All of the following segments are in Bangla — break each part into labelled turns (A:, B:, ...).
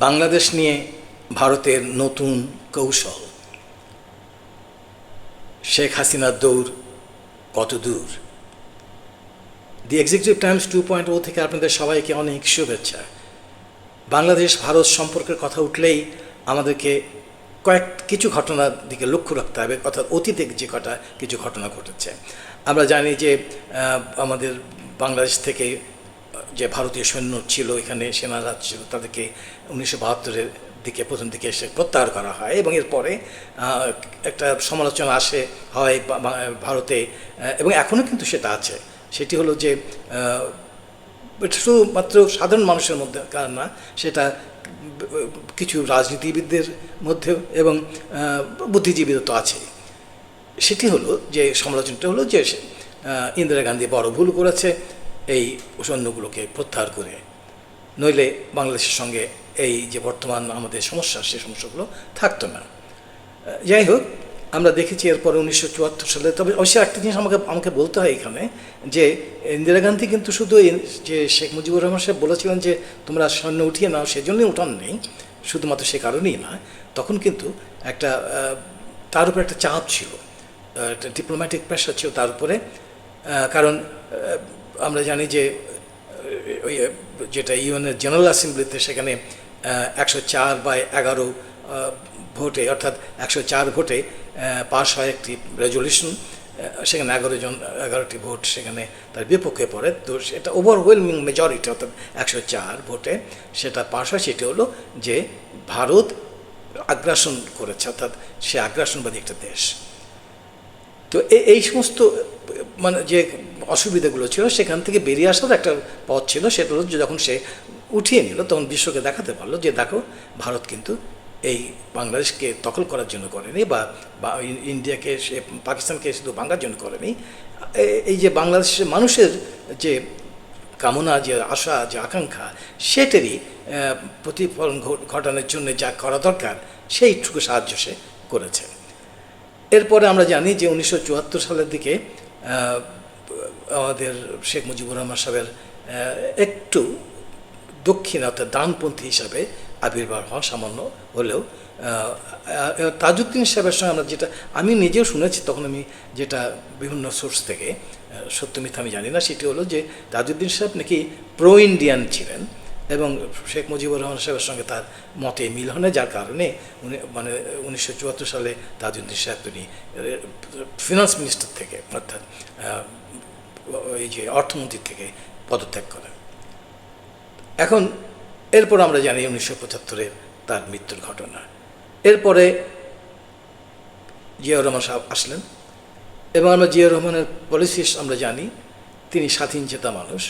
A: বাংলাদেশ নিয়ে ভারতের নতুন কৌশল, শেখ হাসিনার দৌড় কত দূর। দি এক্সিকিউটিভ টাইমস 2.0 থেকে আপনাদের সবাইকে অনেক শুভেচ্ছা। বাংলাদেশ ভারত সম্পর্কের কথা উঠলেই আমাদেরকে কিছু ঘটনার দিকে লক্ষ্য রাখতে হবে, অর্থাৎ অতীতে কিছু ঘটনা ঘটেছে। আমরা জানি যে আমাদের বাংলাদেশ থেকে যে ভারতীয় সৈন্য ছিল, এখানে সেনারা ছিল, তাদেরকে 1972-এর দিকে প্রথম দিকে এসে প্রত্যাহার করা হয় এবং এরপরে একটা সমালোচনা হয় ভারতে, এবং এখনও কিন্তু সেটা আছে। সেটি হলো যে শুধুমাত্র সাধারণ মানুষের মধ্যে কারণ না, সেটা কিছু রাজনীতিবিদদের মধ্যে এবং বুদ্ধিজীবীদের তো আছে। সেটি হলো যে সমালোচনাটা হলো যে ইন্দিরা গান্ধী বড় ভুল করেছে এই সৈন্যগুলোকে প্রত্যাহার করে, নইলে বাংলাদেশের সঙ্গে এই যে বর্তমান আমাদের সমস্যা, সেই সমস্যাগুলো থাকতো না। যাই হোক, আমরা দেখেছি এরপরে 1974 সালে। তবে অবশ্যই একটা জিনিস আমাকে বলতে হয় এখানে, যে ইন্দিরা গান্ধী কিন্তু শুধু যে শেখ মুজিবুর রহমান সাহেব বলেছিলেন যে তোমরা সৈন্য উঠিয়ে নাও, সেজন্যই উঠান নেই, শুধুমাত্র সে কারণেই না, তখন কিন্তু তার উপরে একটা চাপ ছিল, একটা ডিপ্লোম্যাটিক প্রেশার ছিল তার উপরে। কারণ আমরা জানি যে যেটা ইউএনের জেনারেল অ্যাসেম্বলিতে, সেখানে 104/11 ভোটে, অর্থাৎ 104 ভোটে পাশ হয় একটি রেজলিউশন। সেখানে 11টি ভোট সেখানে তার বিপক্ষে পড়ে। তো সেটা ওভারওয়েলমিং মেজরিটি, অর্থাৎ 104 ভোটে সেটা পাশ হয়। সেটি হলো যে ভারত আগ্রাসন করেছে, অর্থাৎ সে আগ্রাসনবাদী একটা দেশ। তো এই সমস্ত যে অসুবিধাগুলো ছিল, সেখান থেকে বেরিয়ে আসার একটা পথ ছিল। সেটা হলো যে যখন সে উঠিয়ে নিল, তখন বিশ্বকে দেখাতে পারলো যে দেখো, ভারত কিন্তু এই বাংলাদেশকে দখল করার জন্য করেনি, বা ইন্ডিয়াকে, পাকিস্তানকে শুধু ভাঙার জন্য করেনি। এই যে বাংলাদেশের মানুষের যে কামনা, যে আশা, যে আকাঙ্ক্ষা, সেটারই প্রতিফলন ঘটানোর জন্য যা করা দরকার, সেইটুকু সাহায্য সে করেছে। এরপরে আমরা জানি যে 1974 সালের দিকে আমাদের শেখ মুজিবুর রহমান সাহেবের একটু দক্ষিণ, অর্থাৎ ডানপন্থী হিসাবে আবির্ভাব হওয়া সামান্য হলেও। তাজউদ্দিন সাহেবের সঙ্গে আমরা যেটা আমি নিজেও শুনেছি, তখন আমি যেটা বিভিন্ন সোর্স থেকে, সত্য মিথ্যা আমি জানি না, সেটি হলো যে তাজউদ্দিন সাহেব নাকি প্রো ইন্ডিয়ান ছিলেন, এবং শেখ মুজিবুর রহমান সাহেবের সঙ্গে তার মতে মিল হয়, যার কারণে 1974 সালে তাজউদ্দিন সাহেব তিনি ফিনান্স মিনিস্টার থেকে, অর্থাৎ এই যে অর্থমন্ত্রী থেকে পদত্যাগ করেন। এখন এরপর আমরা জানি 1975-এ তার মৃত্যুর ঘটনা। এরপরে জিয়াউর রহমান সাহেব আসলেন, এবং আমরা জিয়াউর রহমানের পলিসি আমরা জানি, তিনি স্বাধীন চেতা মানুষ।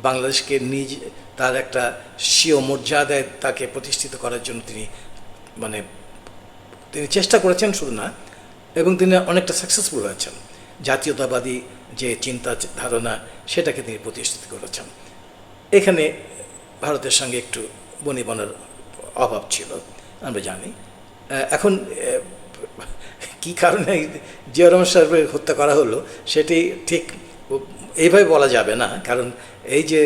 A: বাংলাদেশকে তার একটা স্বীয় মর্যাদায় তাকে প্রতিষ্ঠিত করার জন্য তিনি চেষ্টা করেছেন, শুধু না, এবং তিনি অনেকটা সাকসেসফুল হয়েছেন। জাতীয়তাবাদী যে চিন্তা ধারণা, সেটাকে তিনি প্রতিষ্ঠিত করেছেন। এখানে ভারতের সঙ্গে একটু বনিবনার অভাব ছিল, আমরা জানি। এখন কী কারণে জিয়াউর রহমান সাহেবের হত্যা করা হলো, সেটি ঠিক এইভাবে বলা যাবে না। কারণ এই যে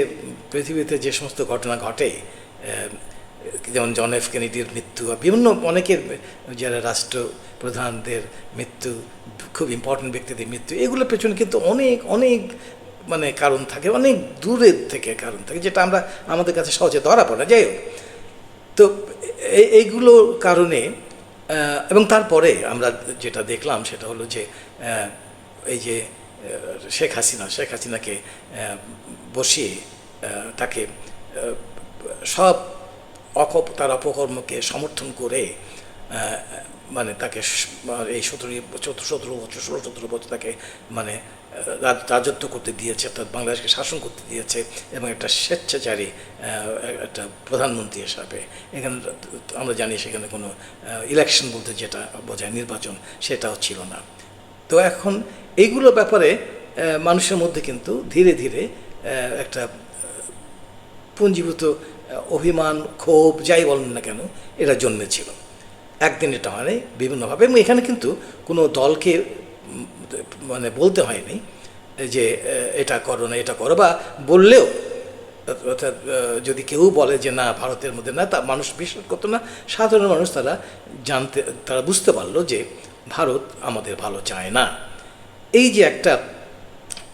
A: পৃথিবীতে যে সমস্ত ঘটনা ঘটে, যেমন জন এফ কেনেডির মৃত্যু, বিভিন্ন অনেকের যারা রাষ্ট্রপ্রধানদের মৃত্যু, খুব ইম্পর্টেন্ট ব্যক্তিদের মৃত্যু, এগুলোর পেছনে কিন্তু অনেক অনেক কারণ থাকে, অনেক দূরের থেকে কারণ থাকে, যেটা আমাদের কাছে সহজে ধরা পড়ে। যাই হোক, তো এইগুলোর কারণে, এবং তারপরে আমরা যেটা দেখলাম সেটা হলো যে এই যে শেখ হাসিনাকে বসিয়ে তাকে সব তার অপকর্মকে সমর্থন করে, তাকে এই 16-17 বছর তাকে রাজত্ব করতে দিয়েছে, অর্থাৎ বাংলাদেশকে শাসন করতে দিয়েছে, এবং একটা স্বেচ্ছাচারী একটা প্রধানমন্ত্রী হিসাবে। এখানে আমরা জানি সেখানে কোনো ইলেকশন বলতে যেটা বোঝায়, নির্বাচন, সেটাও ছিল না। তো এখন এইগুলো ব্যাপারে মানুষের মধ্যে কিন্তু ধীরে ধীরে একটা পুঞ্জীভূত অভিমান, ক্ষোভ, যাই বলেন না কেন, এটা জন্মেছিল। একদিন এটা হয়নি, বিভিন্নভাবে। এবং এখানে কিন্তু কোনো দলকে বলতে হয়নি যে এটা করো না, এটা করো, বা বললেও অর্থাৎ যদি কেউ বলে যে না ভারতের মধ্যে না, তা মানুষ বিশ্বাস করতো না। সাধারণ মানুষ তারা বুঝতে পারলো যে ভারত আমাদের ভালো চায় না। এই যে একটা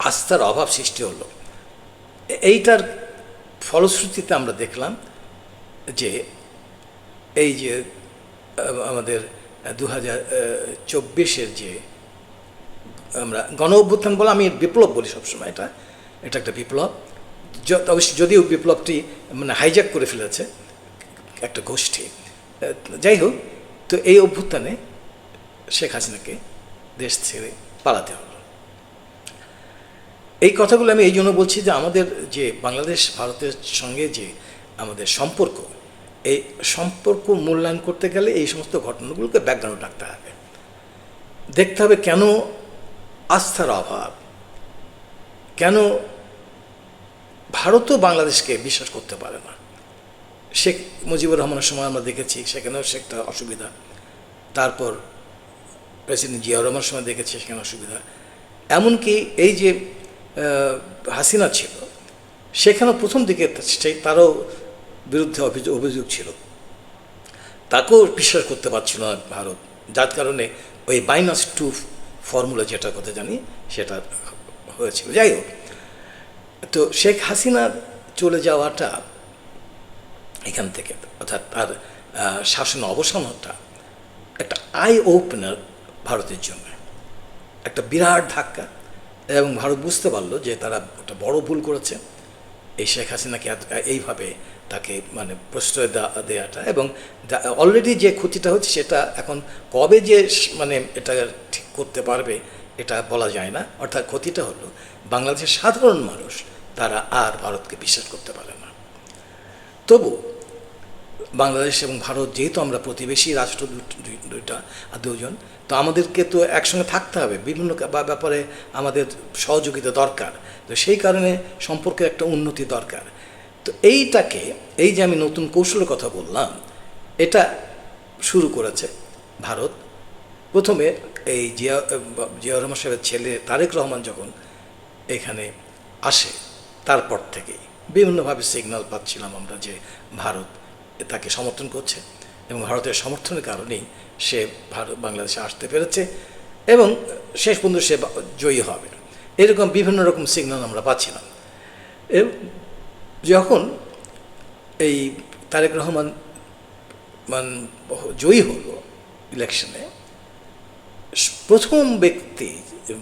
A: আস্থার অভাব সৃষ্টি হলো, এইটার ফলশ্রুতিতে আমরা দেখলাম যে এই যে আমাদের 2024-এর যে আমরা গণ অভ্যুত্থান বলে, আমি বিপ্লব বলি সবসময়, এটা একটা বিপ্লব। অবশ্যই যদিও বিপ্লবটি মানে হাইজ্যাক করে ফেলেছে একটা গোষ্ঠী, যাই হোক, তো এই অভ্যুত্থানে শেখ হাসিনাকে দেশ ছেড়ে পালাতে হলো। এই কথাগুলো আমি এই জন্য বলছি যে আমাদের যে বাংলাদেশ ভারতের সঙ্গে যে আমাদের সম্পর্ক, এই সম্পর্ক মূল্যায়ন করতে গেলে এই সমস্ত ঘটনাগুলোকে ব্যাকগ্রাউন্ড রাখতে হবে, দেখতে হবে কেন আস্থার অভাব, কেন ভারতও বাংলাদেশকে বিশ্বাস করতে পারে না। শেখ মুজিবুর রহমানের সময় আমরা দেখেছি সেখানেও সে একটা অসুবিধা, তারপর প্রেসিডেন্ট জিয়াউর রহমানের সময় দেখেছি সেখানে অসুবিধা, এমনকি এই যে হাসিনা ছিল সেখানেও প্রথম দিকে তারও বিরুদ্ধে অভিযোগ ছিল, তাকেও বিশ্বাস করতে পারছিল না ভারত, যার কারণে ওই -2 ফর্মুলা যেটার কথা জানি সেটা হয়েছিল। যাই হোক, তো শেখ হাসিনার চলে যাওয়াটা এখান থেকে, অর্থাৎ তার শাসন অবসানটা একটা আই ওপেনার ভারতের জন্য, একটা বিরাট ধাক্কা। এবং ভারত বুঝতে পারলো যে তারা একটা বড় ভুল করেছে, এই শেখ হাসিনাকে এইভাবে তাকে মানে প্রশ্রয় দেওয়াটা, এবং অলরেডি যে ক্ষতিটা হচ্ছে সেটা এখন কবে যে মানে এটা ঠিক করতে পারবে এটা বলা যায় না। অর্থাৎ ক্ষতিটা হলো বাংলাদেশের সাধারণ মানুষ তারা আর ভারতকে বিশ্বাস করতে পারে না। তবু বাংলাদেশ এবং ভারত যেহেতু আমরা প্রতিবেশী রাষ্ট্র দুজন, তো আমাদেরকে তো একসঙ্গে থাকতে হবে, বিভিন্ন ব্যাপারে আমাদের সহযোগিতা দরকার। তো সেই কারণে সম্পর্কের একটা উন্নতি দরকার। তো এই যে আমি নতুন কৌশলের কথা বললাম, এটা শুরু করেছে ভারত। প্রথমে এই জিয়াউর রহমান সাহেবের ছেলে তারেক রহমান যখন এখানে আসে, তারপর থেকেই বিভিন্নভাবে সিগন্যাল পাচ্ছিলাম আমরা যে ভারত তাকে সমর্থন করছে, এবং ভারতের সমর্থনের কারণেই সে বাংলাদেশে আসতে পেরেছে, এবং শেষ পর্যন্ত সে জয়ী হবে, এরকম বিভিন্ন রকম সিগন্যাল আমরা পাচ্ছিলাম। যখন এই তারেক রহমান জয়ী হলো ইলেকশনে, প্রথম ব্যক্তি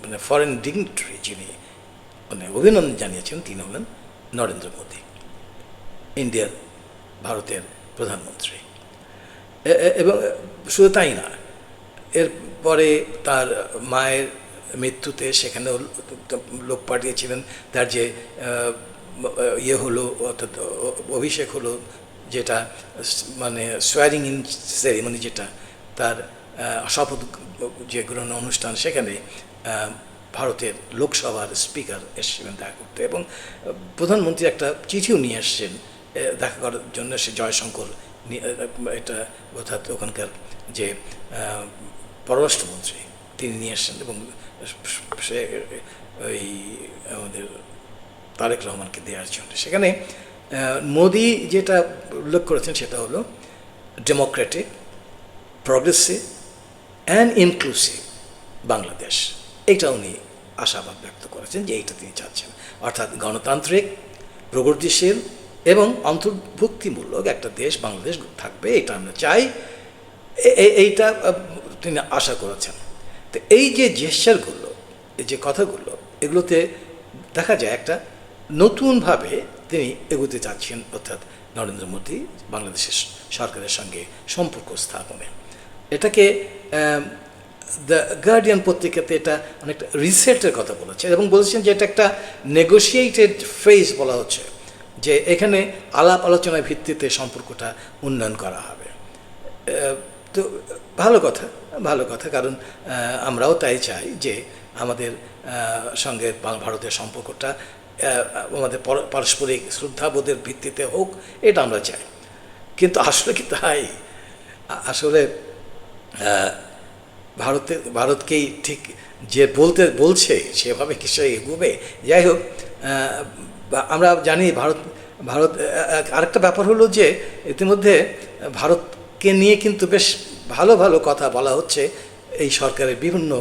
A: মানে ফরেন ডিগনিটারি যিনি মানে অভিনন্দন জানিয়েছেন তিনি হলেন নরেন্দ্র মোদী, ইন্ডিয়ার ভারতের প্রধানমন্ত্রী। এবং শুধু তাই না, এরপরে তার মায়ের মৃত্যুতে সেখানেও লোক পাঠিয়েছিলেন, তার যে ইয়ে হলো অর্থাৎ অভিষেক হলো, যেটা মানে সোয়ারিং ইন সেরিমনি, যেটা তার শপথ যে গ্রহণ অনুষ্ঠান, সেখানে ভারতের লোকসভার স্পিকার এসেছিলেন দেখা করতে, এবং প্রধানমন্ত্রী একটা চিঠিও নিয়ে এসছেন দেখা করার জন্য। সে জয়শঙ্কর এটা অর্থাৎ ওখানকার যে পররাষ্ট্রমন্ত্রী তিনি নিয়ে এসছেন, এবং সে ওই আমাদের তারেক রহমানকে দেওয়ার জন্য। সেখানে মোদি যেটা উল্লেখ করেছেন সেটা হলো Democratic, progressive and inclusive Bangladesh. এটা উনি আশাবাদ ব্যক্ত করেছেন যে এইটা তিনি চাচ্ছেন, অর্থাৎ গণতান্ত্রিক, প্রগতিশীল এবং অন্তর্ভুক্তিমূলক একটা দেশ বাংলাদেশ থাকবে, এটা আমরা চাই, এইটা তিনি আশা করেছেন। তো এই যে জেস্চারগুলো, এই যে কথাগুলো, এগুলোতে দেখা যায় একটা নতুনভাবে তিনি এগোতে চাচ্ছেন, অর্থাৎ নরেন্দ্র মোদী বাংলাদেশের সরকারের সঙ্গে সম্পর্ক স্থাপনে। এটাকে দ্য গার্ডিয়ান পত্রিকাতে এটা অনেকটা রিসেটের কথা বলেছে, এবং বলেছেন যে এটা একটা নেগোশিয়েটেড ফেজ বলা হচ্ছে, যে এখানে আলাপ আলোচনার ভিত্তিতে সম্পর্কটা উন্নয়ন করা হবে। তো ভালো কথা, কারণ আমরাও তাই চাই যে আমাদের সঙ্গে ভারতের সম্পর্কটা আমাদের পারস্পরিক শ্রদ্ধাবোধের ভিত্তিতে হোক, এটা আমরা চাই। কিন্তু আসলে কি তাই? আসলে ভারতকেই ঠিক যে বলছে সেভাবে কিছু এগোবে। যাই হোক, আমরা জানি ভারত ভারত আরেকটা ব্যাপার হলো যে ইতিমধ্যে ভারতকে নিয়ে কিন্তু বেশ ভালো ভালো কথা বলা হচ্ছে এই সরকারের বিভিন্ন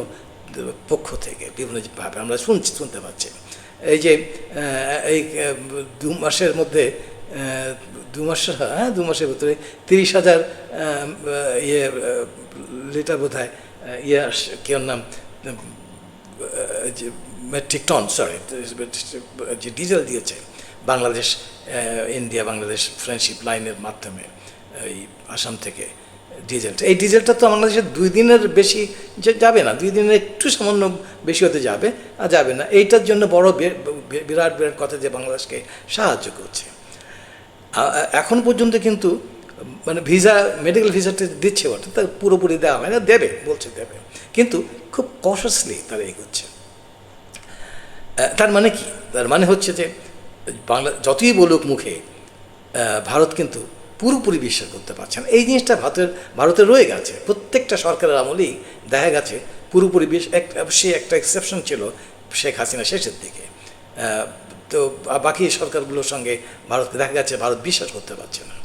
A: পক্ষ থেকে, বিভিন্নভাবে আমরা শুনতে পাচ্ছি। এই যে এই 2 মাসের মধ্যে 2 মাসের ভিতরে 30,000 লিটার বোধ হয় কেউ নাম যে মেট্রিক টন যে ডিজেল দিয়েছে বাংলাদেশ, ইন্ডিয়া বাংলাদেশ ফ্রেন্ডশিপ লাইনের মাধ্যমে এই আসাম থেকে ডিজেলটা, এই ডিজেলটা তো বাংলাদেশে 2 দিনের বেশি যাবে না, 2 দিনের একটু সামান্য বেশি হতে যাবে আর যাবে না। এইটার জন্য বড় বিরাট বিরাট কথা যে বাংলাদেশকে সাহায্য করছে। এখন পর্যন্ত কিন্তু মানে ভিসা, মেডিকেল ভিসাটা দিচ্ছে ওটা তা পুরোপুরি দেওয়া হয় না, দেবে বলছে দেবে, কিন্তু খুব কশাসলি তারা এগোচ্ছে। তার মানে কি? তার মানে হচ্ছে যে বাংলা যতই বলুক মুখে, ভারত কিন্তু পুরোপুরি বিশ্বাস করতে পারছে না। এই জিনিসটা ভারতে রয়ে গেছে, প্রত্যেকটা সরকারের আমলেই দেখা গেছে পুরোপুরি অবশ্যই একটা এক্সেপশন ছিল শেখ হাসিনা শেষের দিকে, তো বাকি সরকারগুলোর সঙ্গে ভারতকে দেখা গেছে ভারত বিশ্বাস করতে পারছে না।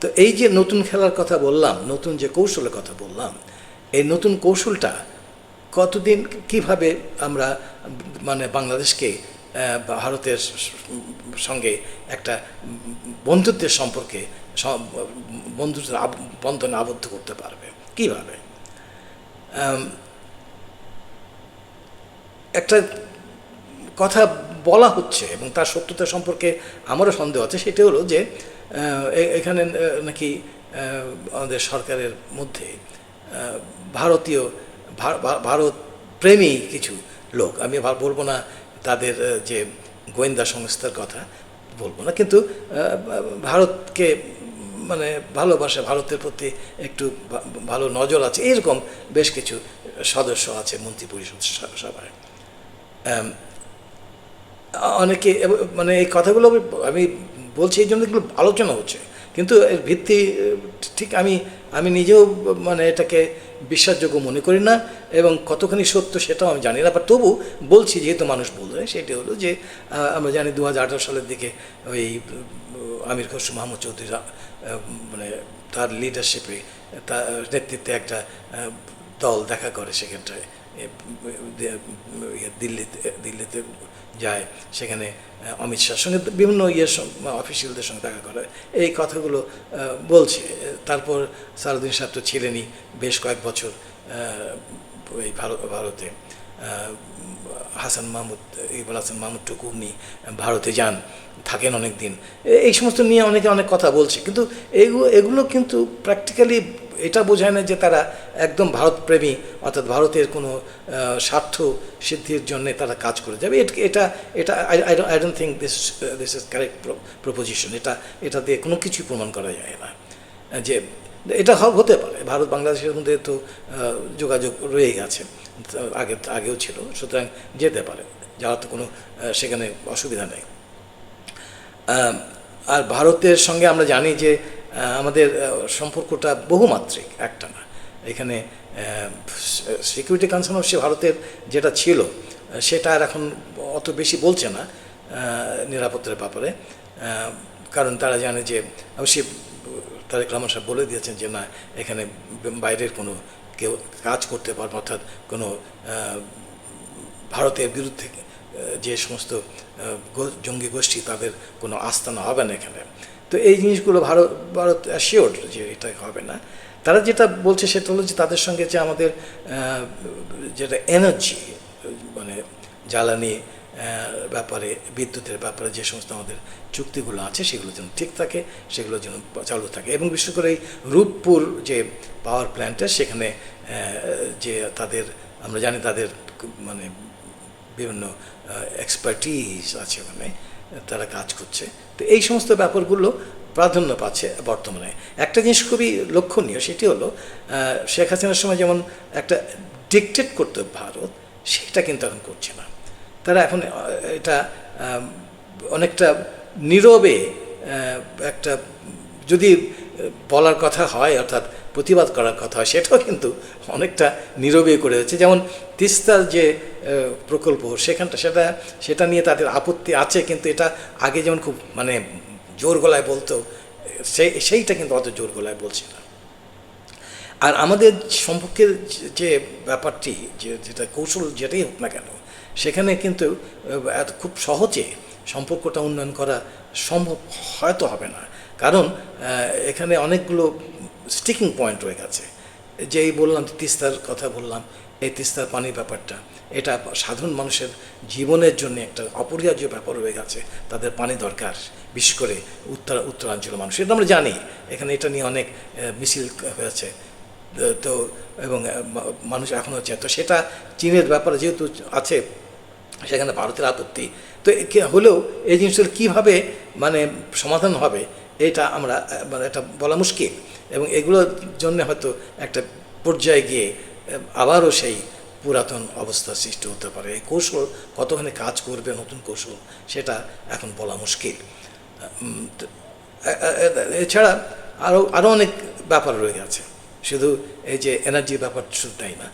A: তো এই যে নতুন খেলার কথা বললাম, নতুন যে কৌশলের কথা বললাম, এই নতুন কৌশলটা কতদিন কিভাবে আমরা মানে বাংলাদেশকে ভারতের সঙ্গে একটা বন্ধুত্বের সম্পর্কে, বন্ধুত্বের বন্ধনে আবদ্ধ করতে পারবে কিভাবে? একটা কথা বলা হচ্ছে এবং তার সত্যতা সম্পর্কে আমারও সন্দেহ আছে, সেটা হলো যে এখানে নাকি আমাদের সরকারের মধ্যে ভারত প্রেমী কিছু লোক, আমি বলবো না তাদের যে গোয়েন্দা সংস্থার কথা বলবো না, কিন্তু ভারতকে মানে ভালোবাসা, ভারতের প্রতি একটু ভালো নজর আছে, এরকম বেশ কিছু সদস্য আছে মন্ত্রী পরিষদ সভায়। অনেকে মানে এই কথাগুলো আমি বলছি এই জন্য এগুলো আলোচনা হচ্ছে, কিন্তু এর ভিত্তি ঠিক আমি নিজেও মানে এটাকে বিশ্বাসযোগ্য মনে করি না, এবং কতখানি সত্য সেটাও আমি জানি না, বাট তবু বলছি যেহেতু মানুষ বলবে। সেটি হলো যে আমরা জানি 2018 সালের দিকে ওই আমির খসরু মাহমুদ চৌধুরী মানে তার লিডারশিপে, তার নেতৃত্বে একটা দল দেখা করে সেখানটায় দিল্লিতে যায়, সেখানে অমিত শাহর সঙ্গে বিভিন্ন অফিসিয়ালদের সঙ্গে দেখা করে, এই কথাগুলো বলছে। তারপর সারুদ্দিন সাহেব তো ছিলেনই বেশ কয়েক বছর ওই ভারতে, ইকবাল হাসান মাহমুদ টুকু উনি ভারতে যান, থাকেন অনেক দিন, এই সমস্ত নিয়ে অনেকে অনেক কথা বলছে, কিন্তু এগুলো কিন্তু প্র্যাকটিক্যালি এটা বোঝায় না যে তারা একদম ভারতপ্রেমী, অর্থাৎ ভারতের কোনো স্বার্থ সিদ্ধির জন্য তারা কাজ করে যাবে। এটা I don't think this is correct proposition. এটা দিয়ে কোনো কিছুই প্রমাণ করা যায় না যে এটা হতে পারে। ভারত বাংলাদেশের মধ্যে তো যোগাযোগ রয়ে গেছে, আগেও ছিল, সুতরাং যেতে পারে, যাওয়ার তো কোনো সেখানে অসুবিধা নেই। আর ভারতের সঙ্গে আমরা জানি যে আমাদের সম্পর্কটা বহুমাত্রিক, একটা না। এখানে সিকিউরিটি কনসার্ন সে ভারতের যেটা ছিল সেটা আর এখন অত বেশি বলছে না নিরাপত্তার ব্যাপারে, কারণ তারা জানে যে অবশ্যই তারেক রহমান সাহেব বলে দিয়েছেন যে না, এখানে বাইরের কোনো কেউ কাজ করতে পারবে, অর্থাৎ কোনো ভারতের বিরুদ্ধে যে সমস্ত জঙ্গি গোষ্ঠী, তাদের কোনো আস্তানা হবে না এখানে। তো এই জিনিসগুলো ভারত অ্যাসিওর্ড যে এটা হবে না। তারা যেটা বলছে সেটা হলো যে তাদের সঙ্গে যে আমাদের যেটা এনার্জি, মানে জ্বালানি ব্যাপারে, বিদ্যুতের ব্যাপারে যে সমস্ত আমাদের চুক্তিগুলো আছে সেগুলো যেন ঠিক থাকে, সেগুলো যেন চালু থাকে। এবং বিশেষ করে এই রূপপুর যে পাওয়ার প্ল্যান্টটা, সেখানে যে আমরা জানি তাদের মানে বিভিন্ন এক্সপার্টিজ আছে, ওখানে তারা কাজ করছে। তো এই সমস্ত ব্যাপারগুলো প্রাধান্য পাচ্ছে বর্তমানে। একটা জিনিস খুবই লক্ষণীয়, সেটি হলো শেখ হাসিনার সময় যেমন একটা ডিকটেট করতো ভারত, সেটা কিন্তু এখন করছে না। তারা এখন এটা অনেকটা নীরবে একটা, যদি বলার কথা হয়, অর্থাৎ প্রতিবাদ করার কথা হয় সেটাও কিন্তু অনেকটা নীরবে করে যাচ্ছে। যেমন তিস্তার যে প্রকল্প সেটা নিয়ে তাদের আপত্তি আছে, কিন্তু এটা আগে যেমন খুব মানে জোর গলায় বলতো, সেইটা কিন্তু অত জোর গলায় বলছে না। আর আমাদের সম্পর্কের যে ব্যাপারটি, যেটা কৌশল যেটাই হোক না কেন, সেখানে কিন্তু খুব সহজে সম্পর্কটা উন্নয়ন করা সম্ভব হয়তো হবে না, কারণ এখানে অনেকগুলো স্টিকিং পয়েন্ট রয়ে গেছে। যেই বললাম তিস্তার কথা বললাম, এই তিস্তার পানির ব্যাপারটা, এটা সাধারণ মানুষের জীবনের জন্য একটা অপরিহার্য ব্যাপার হয়ে গেছে। তাদের পানি দরকার, বিশেষ করে উত্তরাঞ্চলের মানুষ, এটা আমরা জানি। এখানে এটা নিয়ে অনেক মিছিল হয়েছে, তো এবং মানুষ এখনও চায়, তো সেটা চীনের ব্যাপারে যেহেতু আছে, সেখানে ভারতের আপত্তি, তো হলেও এই জিনিসগুলো কীভাবে মানে সমাধান হবে এটা আমরা মানে এটা বলা মুশকিল। এবং এগুলোর জন্য হয়তো একটা পর্যায়ে গিয়ে আবারও সেই পুরাতন অবস্থা সৃষ্টি হতে পারে। এই কৌশল কতখানি কাজ করবে, নতুন কৌশল, সেটা এখন বলা মুশকিল। এছাড়া আরও অনেক ব্যাপার রয়ে গেছে, শুধু এই যে এনার্জির ব্যাপার শুধু তাই না।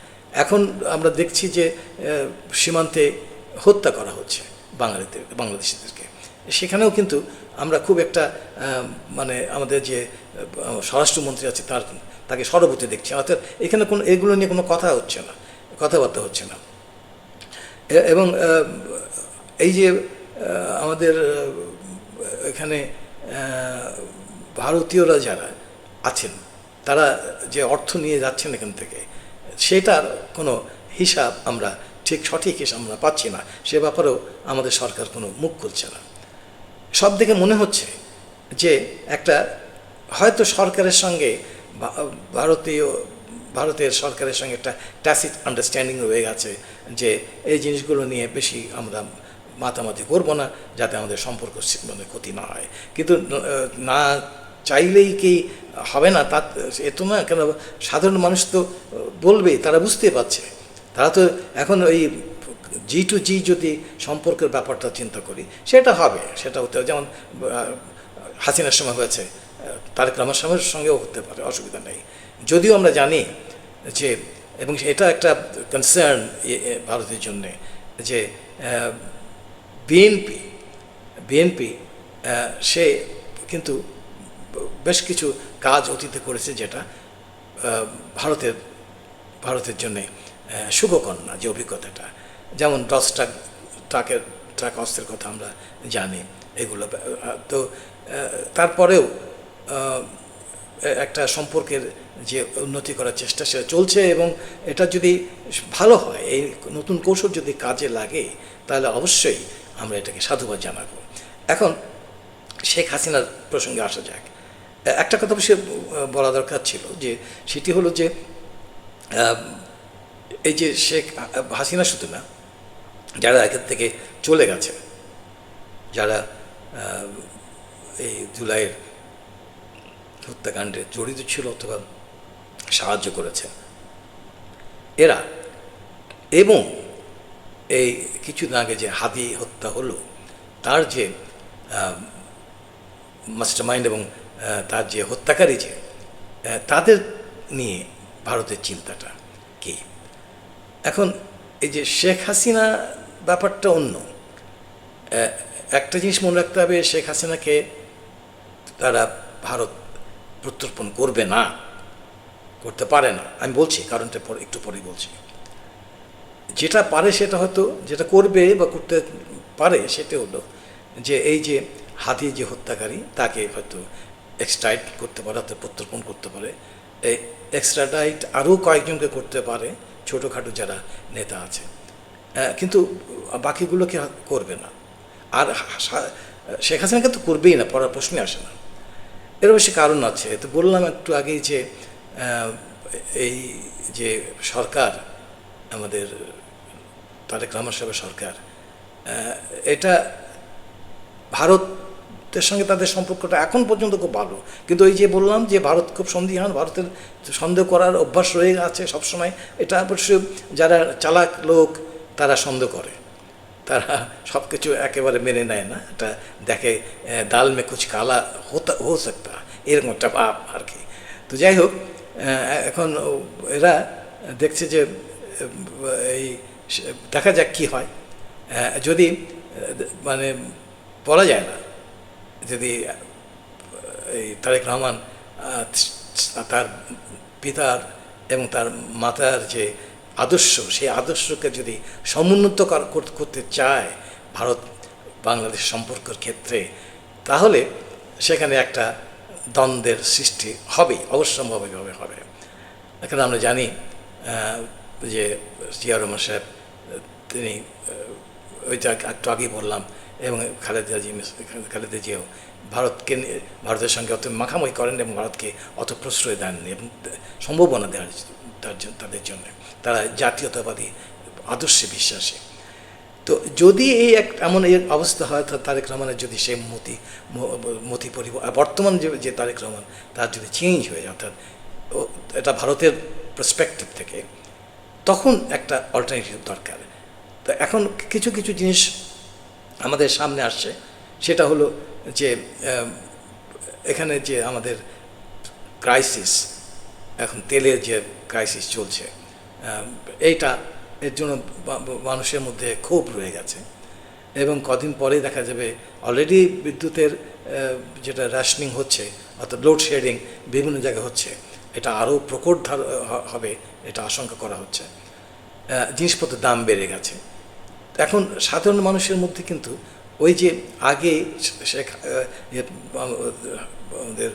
A: এখন আমরা দেখছি যে সীমান্তে হত্যা করা হচ্ছে বাংলাদেশিদেরকে। সেখানেও কিন্তু আমরা খুব একটা মানে আমাদের যে স্বরাষ্ট্রমন্ত্রী আছে তাকে সরবতি দেখছি, অর্থাৎ এখানে এগুলো নিয়ে কোনো কথাবার্তা হচ্ছে না। এবং এই যে আমাদের এখানে ভারতীয়রা যারা আছেন, তারা যে অর্থ নিয়ে যাচ্ছেন এখান থেকে, সেটার কোনো হিসাব আমরা সঠিক হিসাব আমরা পাচ্ছি না। সে ব্যাপারেও আমাদের সরকার কোনো মুখ খুলছে না। সব দিকে মনে হচ্ছে যে একটা হয়তো সরকারের সঙ্গে ভারতের সরকারের সঙ্গে একটা ট্যাসিট আন্ডারস্ট্যান্ডিং রয়ে গেছে যে এই জিনিসগুলো নিয়ে বেশি আমরা মাতামাতি করবো না, যাতে আমাদের সম্পর্ক মানে ক্ষতি না হয়। কিন্তু না চাইলেই কি হবে না, তা এ তো না, কেন সাধারণ মানুষ তো বলবেই, তারা বুঝতে পারছে। তারা তো এখন ওই জি টু জি যদি সম্পর্কের ব্যাপারটা চিন্তা করি, সেটা হবে, সেটা হতে, যেমন হাসিনার সময় হয়েছে, তারেক রহমানের সঙ্গেও হতে পারে, অসুবিধা নেই। যদিও আমরা জানি যে, এবং এটা একটা কনসার্ন ভারতের জন্যে, যে বিএনপি সে কিন্তু বেশ কিছু কাজ অতীতে করেছে যেটা ভারতের জন্যে শুভকর না, যে অভিজ্ঞতাটা, যেমন 10 ট্রাক অস্ত্রের কথা আমরা জানি। এগুলো তো তারপরেও একটা সম্পর্কের যে উন্নতি করার চেষ্টা সেটা চলছে, এবং এটা যদি ভালো হয়, এই নতুন কৌশল যদি কাজে লাগে, তাহলে অবশ্যই আমরা এটাকে সাধুবাদ জানাবো। এখন শেখ হাসিনার প্রসঙ্গে আসা যাক। একটা কথা অবশ্যই বলা দরকার ছিল, যে সেটি হলো যে এই যে শেখ হাসিনা শুধু না, যারা এখান থেকে চলে গেছে, যারা এই জুলাইয়ের হত্যাকাণ্ডে জড়িত ছিল অথবা সাহায্য করেছে এরা, এবং এই কিছুদিন আগে যে হাদি হত্যা হলো, তার যে মাস্টারমাইন্ড এবং তার যে হত্যাকারী, যে তাদের নিয়ে ভারতের চিন্তাটা কি। এখন এই যে শেখ হাসিনা ব্যাপারটা অন্য। একটা জিনিস মনে রাখতে হবে, শেখ হাসিনাকে তারা ভারত প্রত্যর্পণ করবে না, করতে পারে না। আমি বলছি কারণটা একটু পরেই বলছি। যেটা পারে সেটা হয়তো, যেটা করবে বা করতে পারে সেটা হলো যে এই যে হাদি যে হত্যাকারী, তাকে হয়তো এক্সট্রাডিট করতে পারে, অর্থাৎ প্রত্যর্পণ করতে পারে। এই এক্সট্রাডিট আরও কয়েকজনকে করতে পারে, ছোটোখাটো যারা নেতা আছে, কিন্তু বাকিগুলোকে করবে না। আর শেখ হাসিনাকে তো করবেই না, পড়ার প্রশ্নে আসে না। এর বেশি কারণ আছে। তো বললাম একটু আগেই যে এই যে সরকার, আমাদের তারেক রহমান সাহেবের সরকার, এটা ভারতের সঙ্গে তাদের সম্পর্কটা এখন পর্যন্ত খুব ভালো, কিন্তু ওই যে বললাম যে ভারত খুব সন্দিহান, ভারতের সন্দেহ করার অভ্যাস রয়ে আছে সবসময়। এটা অবশ্যই যারা চালাক লোক তারা সন্দেহ করে, তারা সব কিছু একেবারে মেনে নেয় না। এটা দেখে দাল মে কুছ কালা হো সকতা, এরকম একটা ভাব আর কি। তো যাই হোক, এখন এরা দেখছে যে এই দেখা যাক কী হয়। যদি মানে বলা যায় না, যদি এই তারেক রহমান তার পিতার এবং তার মাতার যে আদর্শ, সেই আদর্শকে যদি সমুন্নত করতে চায় ভারত বাংলাদেশ সম্পর্কের ক্ষেত্রে, তাহলে সেখানে একটা দ্বন্দ্বের সৃষ্টি হবেই, অবশ্যম্ভাবীভাবে হবে। এখানে আমরা জানি যে জিয়া রহমান সাহেব তিনি ওইটা একটু আগেই বললাম, এবং খালেদা জিয়াও ভারতের সঙ্গে অত মাখামাখি করেন এবং ভারতকে অত প্রশ্রয় দেননি এবং সম্ভাবনা দেওয়ার তাদের জন্য। তারা জাতীয়তাবাদী আদর্শে বিশ্বাসী। তো যদি এই এমন এই অবস্থা হয়, তারেক রহমানের যদি সেই মতি বর্তমান যে তারেক রহমান তার যদি চেঞ্জ হয়ে যায়, অর্থাৎ এটা ভারতের পার্সপেক্টিভ থেকে, তখন একটা অল্টারনেটিভ দরকার। তো এখন কিছু কিছু জিনিস আমাদের সামনে আসছে, সেটা হলো যে এখানে যে আমাদের ক্রাইসিস, এখন তেলের যে ক্রাইসিস চলছে, এর জন্য মানুষের মধ্যে ক্ষোভ রয়ে গেছে, এবং কদিন পরেই দেখা যাবে অলরেডি বিদ্যুতের যেটা রেশনিং হচ্ছে, অর্থাৎ লোডশেডিং বিভিন্ন জায়গায় হচ্ছে, এটা আরও প্রকট হবে, এটা আশঙ্কা করা হচ্ছে। জিনিসপত্রের দাম বেড়ে গেছে। এখন সাধারণ মানুষের মধ্যে কিন্তু ওই যে আগে আমাদের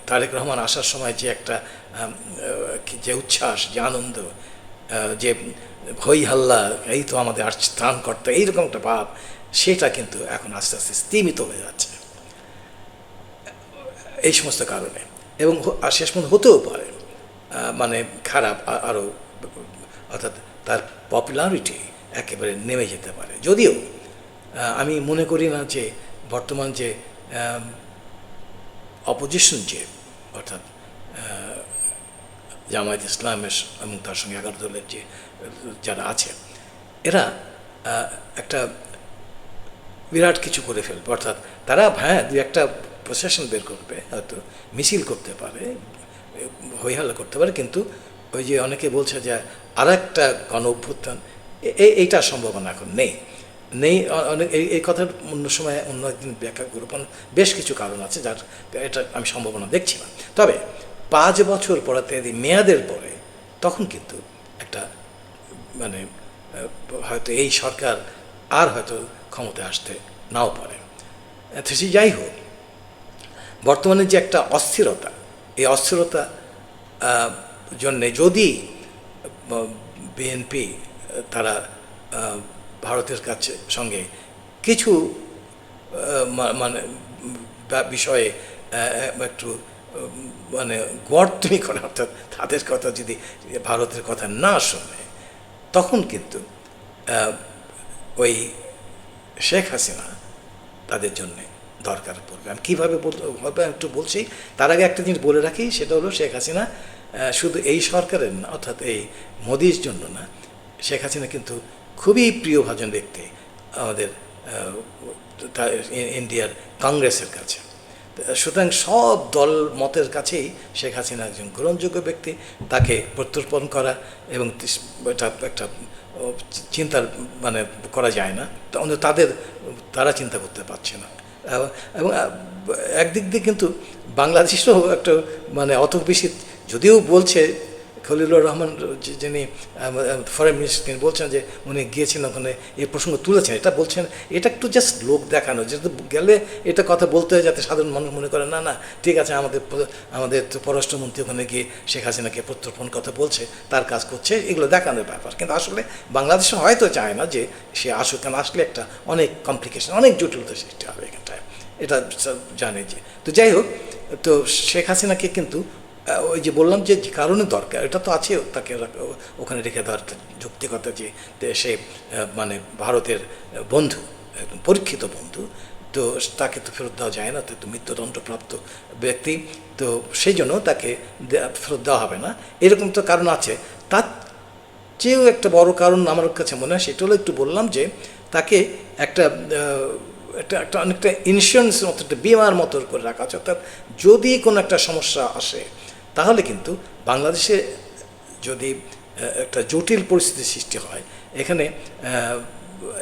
A: তারেক রহমান আসার সময় যে একটা যে উচ্ছ্বাস, যে আনন্দ, যে হই হাল্লা, এই তো আমাদের ত্রাণকর্তা, এইরকম একটা ভাব, সেটা কিন্তু এখন আস্তে আস্তে স্তিমিত হয়ে যাচ্ছে এই সমস্ত কারণে, এবং শেষ পর্যন্ত হতেও পারে মানে খারাপ আরও, অর্থাৎ তার পপুলারিটি একেবারে নেমে যেতে পারে। যদিও আমি মনে করি না যে বর্তমান যে অপোজিশন, যে অর্থাৎ জামায়াত ইসলামের এবং তার সঙ্গে 11 দলের যে যারা আছে, এরা একটা বিরাট কিছু করে ফেলবে। অর্থাৎ তারা দু একটা প্রসেশন বের করবে, হয়তো মিছিল করতে পারে, হইহাল্লা করতে পারে, কিন্তু ওই যে অনেকে বলছে যে আর একটা গণ অভ্যুত্থান, এইটার সম্ভাবনা এখন নেই। অনেক এই কথার অন্য সময় অন্য একদিন ব্যাখ্যা করব, বেশ কিছু কারণ আছে যার এটা আমি সম্ভাবনা দেখছি না। তবে 5 বছর পরে, মেয়াদের পরে, তখন কিন্তু একটা মানে হয়তো এই সরকার আর হয়তো ক্ষমতায় আসতে নাও পারে। যাই হোক, বর্তমানে যে একটা অস্থিরতা, এই অস্থিরতা জন্যে যদি বিএনপি তারা ভারতের কাছে সঙ্গে কিছু মানে বিষয়ে একটু মানে গড়তুমি করে, অর্থাৎ তাদের কথা যদি ভারতের কথা না শোনে, তখন কিন্তু ওই শেখ হাসিনা তাদের জন্যে দরকার পড়বে। আমি কীভাবে একটু বলছি, তার আগে একটা জিনিস বলে রাখি, সেটা হলো শেখ হাসিনা শুধু এই সরকারের না, অর্থাৎ এই মোদির জন্য না, শেখ হাসিনা কিন্তু খুবই প্রিয়ভাজন ব্যক্তি আমাদের ইন্ডিয়ার কংগ্রেসের কাছে। সুতরাং সব দল মতের কাছেই শেখ হাসিনা একজন গ্রহণযোগ্য ব্যক্তি, তাকে প্রত্যর্পণ করা এবং এটা একটা চিন্তার মানে করা যায় না, তারা চিন্তা করতে পারছে না। এবং একদিক দিয়ে কিন্তু বাংলাদেশেরও একটা মানে অত বেশি, যদিও বলছে খলিলুর রহমান যিনি ফরেন মিনিস্টার, তিনি বলছেন যে উনি গিয়েছেন ওখানে এই প্রসঙ্গ তুলেছেন, এটা বলছেন এটা একটু জাস্ট লোক দেখানো, যেহেতু গেলে এটা কথা বলতে হয় যাতে সাধারণ মানুষ মনে করে না ঠিক আছে, আমাদের পররাষ্ট্রমন্ত্রী ওখানে গিয়ে শেখ হাসিনাকে প্রত্যর্পণ কথা বলছে, তার কাজ করছে, এগুলো দেখানোর ব্যাপার। কিন্তু আসলে বাংলাদেশে হয়তো চায় না যে সে আসুক, কেন আসলে একটা অনেক কমপ্লিকেশন, অনেক জটিলতা সৃষ্টি হবে এখানটায়, এটা জানে যে। তো যাই হোক, তো শেখ হাসিনাকে কিন্তু ওই যে বললাম যে কারণে দরকার, এটা তো আছে, তাকে ওখানে রেখে দেওয়ার যৌক্তিকতা, যে সে মানে ভারতের বন্ধু, একদম পরীক্ষিত বন্ধু, তো তাকে তো ফেরত দেওয়া যায় না, তো মৃত্যুদণ্ডপ্রাপ্ত ব্যক্তি, তো সেই জন্য তাকে ফেরত দেওয়া হবে না, এরকম তো কারণ আছে। তার চেয়েও একটা বড় কারণ আমার কাছে মনে হয়, সেটা হলো একটু বললাম যে তাকে একটা অনেকটা ইন্স্যুরেন্সের মতো, একটা বিমার মতো করে রাখা আছে, অর্থাৎ যদি কোনো একটা সমস্যা আসে তাহলে কিন্তু বাংলাদেশে যদি একটা জটিল পরিস্থিতির সৃষ্টি হয়, এখানে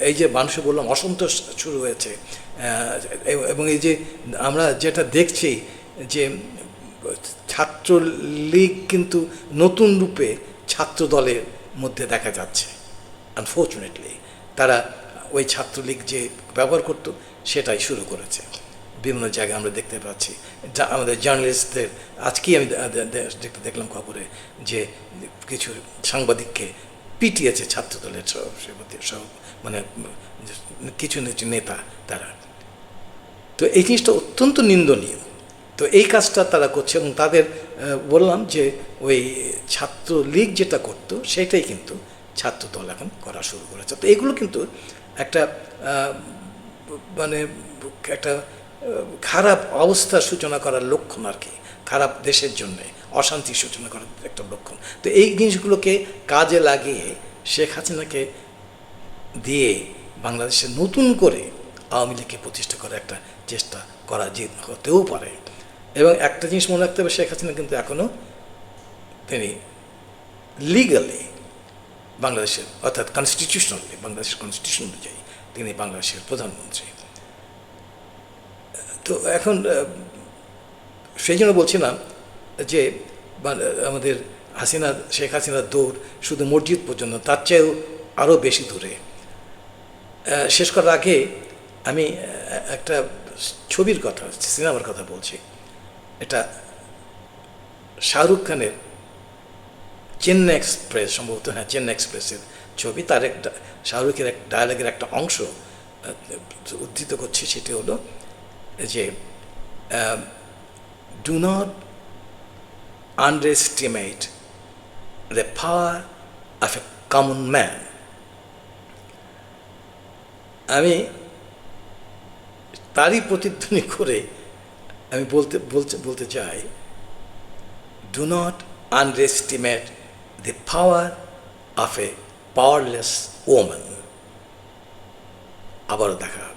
A: এই যে মানুষে বললাম অসন্তোষ শুরু হয়েছে, এবং এই যে আমরা যেটা দেখছি যে ছাত্রলীগ কিন্তু নতুন রূপে ছাত্র দলের মধ্যে দেখা যাচ্ছে। আনফর্চুনেটলি তারা ওই ছাত্রলীগ যে ব্যবহার করতো সেটাই শুরু করেছে। বিভিন্ন জায়গায় আমরা দেখতে পাচ্ছি, আমাদের জার্নালিস্টদের আজকেই আমি দেখলাম খবরে যে কিছু সাংবাদিককে পিটিয়েছে ছাত্রদলের সব মানে কিছু নেতা তারা। তো এই জিনিসটা অত্যন্ত নিন্দনীয়। তো এই কাজটা তারা করছে, এবং তাদের বললাম যে ওই ছাত্রলীগ যেটা করতো সেটাই কিন্তু ছাত্রদল এখন করা শুরু করেছে। তো এগুলো কিন্তু একটা মানে একটা খারাপ অবস্থার সূচনা করার লক্ষণ আর কি, খারাপ দেশের জন্যে অশান্তির সূচনা করার একটা লক্ষণ। তো এই জিনিসগুলোকে কাজে লাগিয়ে শেখ হাসিনাকে দিয়ে বাংলাদেশে নতুন করে আওয়ামী লীগকে প্রতিষ্ঠা করার একটা চেষ্টা করা যে হতেও পারে। এবং একটা জিনিস মনে রাখতে হবে, শেখ হাসিনা কিন্তু এখনও তিনি লিগালি বাংলাদেশের অর্থাৎ কনস্টিটিউশনালি বাংলাদেশের কনস্টিটিউশন অনুযায়ী তিনি বাংলাদেশের প্রধানমন্ত্রী। তো এখন সেই জন্য বলছিলাম যে আমাদের শেখ হাসিনার দৌড় শুধু মসজিদ পর্যন্ত, তার চেয়েও আরও বেশি দূরে। শেষ করার আগে আমি একটা ছবির কথা, সিনেমার কথা বলছি। এটা শাহরুখ খানের চেন্নাই এক্সপ্রেস, সম্ভবত হ্যাঁ চেন্নাই এক্সপ্রেসের ছবি। তার একটা শাহরুখের এক ডায়ালগের একটা অংশ উদ্ধৃত করছি, সেটি হলো যে do not underestimate the power of a common man. আমি তারই প্রতিধ্বনি করে আমি বলতে চাই, do not underestimate the power of a powerless woman. আবারও দেখা হবে।